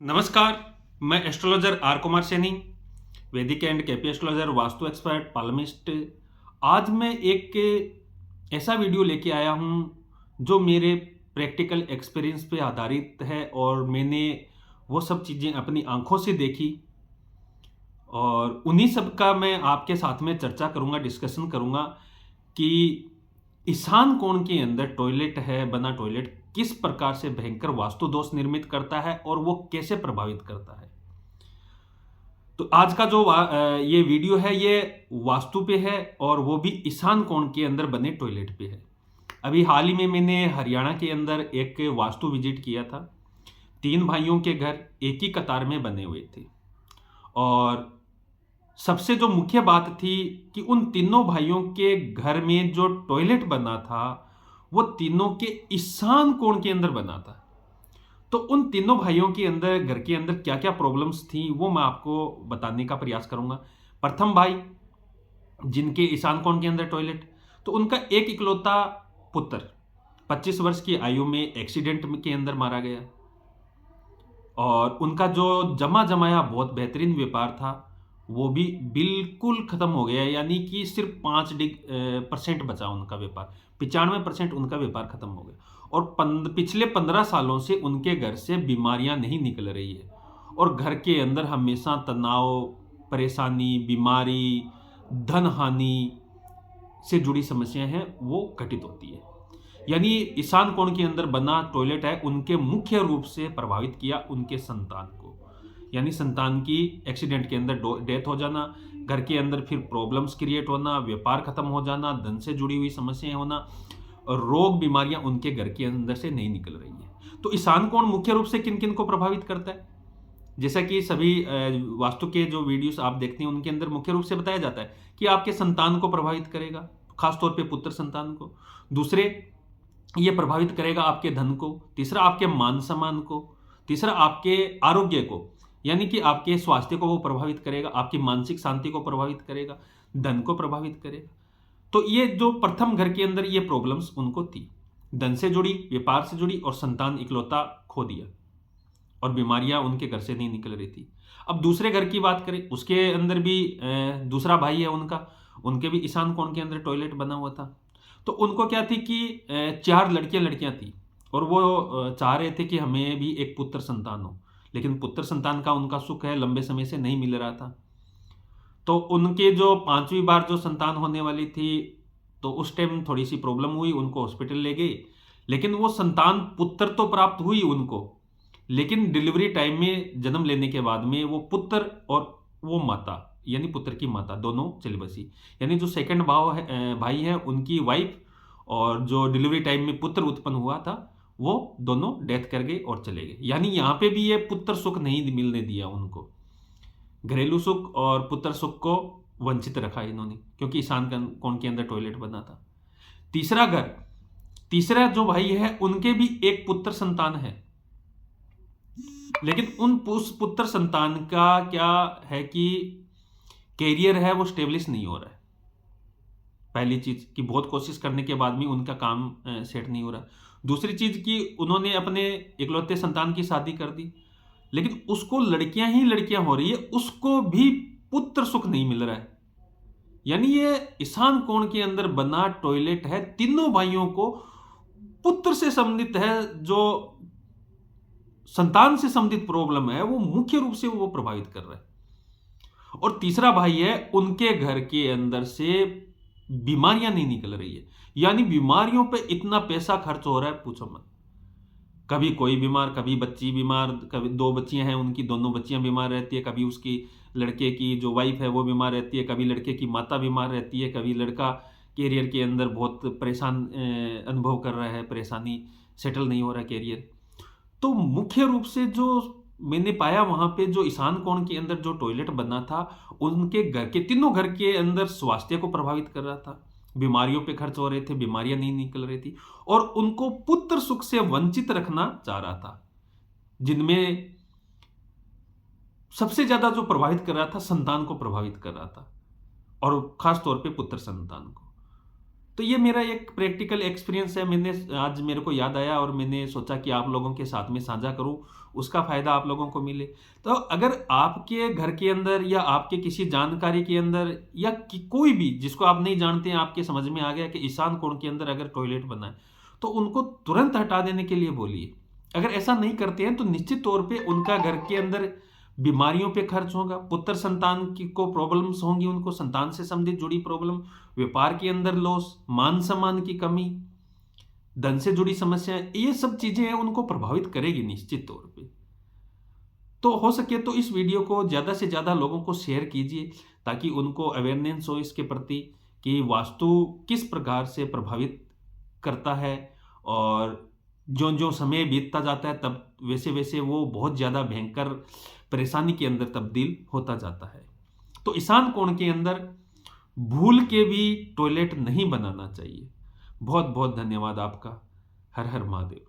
नमस्कार। मैं astrologer are Kumar Saini, वैदिक and KP astrologer, Vastu expert, palmist. आज मैं एक ऐसा वीडियो लेके आया हूँ जो मेरे प्रैक्टिकल एक्सपीरियंस पे आधारित है और मैंने वो सब चीज़ें अपनी आंखों से देखी और उन्हीं सब का मैं आपके साथ में चर्चा करूँगा, डिस्कशन करूँगा कि ईशान कोण के अंदर टॉयलेट है, बना टॉयलेट किस प्रकार से भयंकर वास्तु दोष निर्मित करता है और वो कैसे प्रभावित करता है। तो आज का जो ये वीडियो है ये वास्तु पे है और वो भी ईशान कोण के अंदर बने टॉयलेट पे है। अभी हाल ही में मैंने हरियाणा के अंदर एक वास्तु विजिट किया था। 3 भाइयों के घर एक ही कतार में बने हुए थे और सबसे जो मुख्य बात थी कि उन तीनों भाइयों के घर में जो टॉयलेट बना था, वो तीनों के ईशान कोण के अंदर बना था। तो उन तीनों भाइयों के अंदर घर के अंदर क्या-क्या प्रॉब्लम्स थी, वो मैं आपको बताने का प्रयास करूँगा। प्रथम भाई, जिनके ईशान कोण के अंदर टॉयलेट, तो उनका एक इकलौता पुत्र 25 वर्ष की आयु में एक्सीडेंट में के अंदर मारा गया और उनका जो जमा-जमाया बहुत बेहतरीन व्यापार था, वो भी बिल्कुल खत्म हो गया। यानी कि सिर्फ 5% बचा उनका व्यापार, 95% उनका व्यापार खत्म हो गया और पिछले 15 सालों से उनके घर से बीमारियां नहीं निकल रही है और घर के अंदर हमेशा तनाव, परेशानी, बीमारी, धन हानि से जुड़ी समस्याएं हैं, वो घटित होती है। यानी ईशान कोण के अंदर बना टॉयलेट है, उनके मुख्य रूप से प्रभावित किया उनके संतान को। यानी संतान की एक्सीडेंट के अंदर डेथ हो जाना, घर के अंदर फिर प्रॉब्लम्स क्रिएट होना, व्यापार खत्म हो जाना, धन से जुड़ी हुई समस्याएं होना और रोग बीमारियां उनके घर के अंदर से नहीं निकल रही है। तो ईशान कोण मुख्य रूप से किन किन को प्रभावित करता है? जैसा कि सभी वास्तु के जो वीडियोस आप देखते हैं उनके अंदर मुख्य रूप से बताया जाता है कि आपके संतान को प्रभावित करेगा, खासतौर पे पुत्र संतान को। दूसरे, ये प्रभावित करेगा आपके धन को। तीसरा, आपके मान सम्मान को। तीसरा, आपके आरोग्य को, यानी कि आपके स्वास्थ्य को वो प्रभावित करेगा, आपकी मानसिक शांति को प्रभावित करेगा, धन को प्रभावित करेगा। तो ये जो प्रथम घर के अंदर ये प्रॉब्लम्स उनको थी, धन से जुड़ी, व्यापार से जुड़ी और संतान इकलौता खो दिया और बीमारियां उनके घर से नहीं निकल रही थी। अब दूसरे घर की बात करें, उसके अंदर भी दूसरा भाई है उनका, उनके भी ईशान कोण के अंदर टॉयलेट बना हुआ था। तो उनको क्या थी कि 4 लड़कियां थी और वो चाह रहे थे कि हमें भी एक पुत्र संतान हो, लेकिन पुत्र संतान का उनका सुख है लंबे समय से नहीं मिल रहा था। तो उनके जो 5वीं बार जो संतान होने वाली थी, तो उस टाइम थोड़ी सी प्रॉब्लम हुई, उनको हॉस्पिटल ले गए। लेकिन वो संतान पुत्र तो प्राप्त हुई उनको, लेकिन डिलीवरी टाइम में जन्म लेने के बाद में वो पुत्र और वो माता, यानी पुत्र की माता, दोनों चली बसी। यानी जो सेकंड भाई है, उनकी वाइफ और जो डिलीवरी टाइम में पुत्र उत्पन्न हुआ था, वो दोनों डेथ कर गए और चले गए। यानी यहाँ पे भी ये पुत्र सुख नहीं मिलने दिया उनको, घरेलू सुख और पुत्र सुख को वंचित रखा इन्होंने, क्योंकि ईशान कोण के अंदर टॉयलेट बना था। तीसरा घर, तीसरा जो भाई है, उनके भी एक पुत्र संतान है, लेकिन उस पुत्र संतान का क्या है कि कैरियर है वो स्टेब्लिश नहीं हो रहा है। पहली चीज कि बहुत कोशिश करने के बाद भी उनका काम सेट नहीं हो रहा। दूसरी चीज कि उन्होंने अपने इकलौते संतान की शादी कर दी, लेकिन उसको लड़कियां ही लड़कियां हो रही है, उसको भी पुत्र सुख नहीं मिल रहा है। यानी ये ईशान कोण के अंदर बना टॉयलेट है, तीनों भाइयों को पुत्र से संबंधित है, जो संतान से संबंधित प्रॉब्लम है वो मुख्य रूप से वो प्रभावित कर रहा है। और तीसरा भाई है, उनके घर के अंदर से बीमारियां नहीं निकल रही है। यानी बीमारियों पे इतना पैसा खर्च हो रहा है, पूछो मत। कभी कोई बीमार, कभी बच्ची बीमार, कभी 2 बच्चियां हैं उनकी, दोनों बच्चियां बीमार रहती है, कभी उसकी लड़के की जो वाइफ है वो बीमार रहती है, कभी लड़के की माता बीमार रहती है, कभी लड़का कैरियर के अंदर बहुत परेशान अनुभव कर रहा है, परेशानी, सेटल नहीं हो रहा कैरियर। तो मुख्य रूप से जो मैंने पाया वहां पे, जो ईशान कोण के अंदर जो टॉयलेट बना था, उनके घर के तीनों घर के अंदर स्वास्थ्य को प्रभावित कर रहा था, बीमारियों पे खर्च हो रहे थे, बीमारियां नहीं निकल रही थी और उनको पुत्र सुख से वंचित रखना चाह रहा था। जिनमें सबसे ज्यादा जो प्रभावित कर रहा था, संतान को प्रभावित कर रहा था और खास तौर पे पुत्र संतान को। तो ये मेरा एक प्रैक्टिकल एक्सपीरियंस है, मैंने आज मेरे को याद आया और मैंने सोचा कि आप लोगों के साथ में साझा करूं, उसका फ़ायदा आप लोगों को मिले। तो अगर आपके घर के अंदर या आपके किसी जानकारी के अंदर या कोई भी जिसको आप नहीं जानते हैं, आपके समझ में आ गया कि ईशान कोण के अंदर अगर टॉयलेट बना है, तो उनको तुरंत हटा देने के लिए बोलिए। अगर ऐसा नहीं करते हैं तो निश्चित तौर पे उनका घर के अंदर बीमारियों पे खर्च होगा, पुत्र संतान की को प्रॉब्लम्स होंगी, उनको संतान से संबंधित जुड़ी प्रॉब्लम, व्यापार के अंदर लॉस, मान सम्मान की कमी, धन से जुड़ी समस्याएं, ये सब चीजें हैं उनको प्रभावित करेगी निश्चित तौर पे। तो हो सके तो इस वीडियो को ज़्यादा से ज़्यादा लोगों को शेयर कीजिए ताकि उनको अवेयरनेस हो इसके प्रति कि वास्तु किस प्रकार से प्रभावित करता है, और जो जो समय बीतता जाता है तब वैसे वैसे वो बहुत ज़्यादा भयंकर परेशानी के अंदर तब्दील होता जाता है। तो ईशान कोण के अंदर भूल के भी टॉयलेट नहीं बनाना चाहिए। बहुत बहुत धन्यवाद आपका। हर हर महादेव।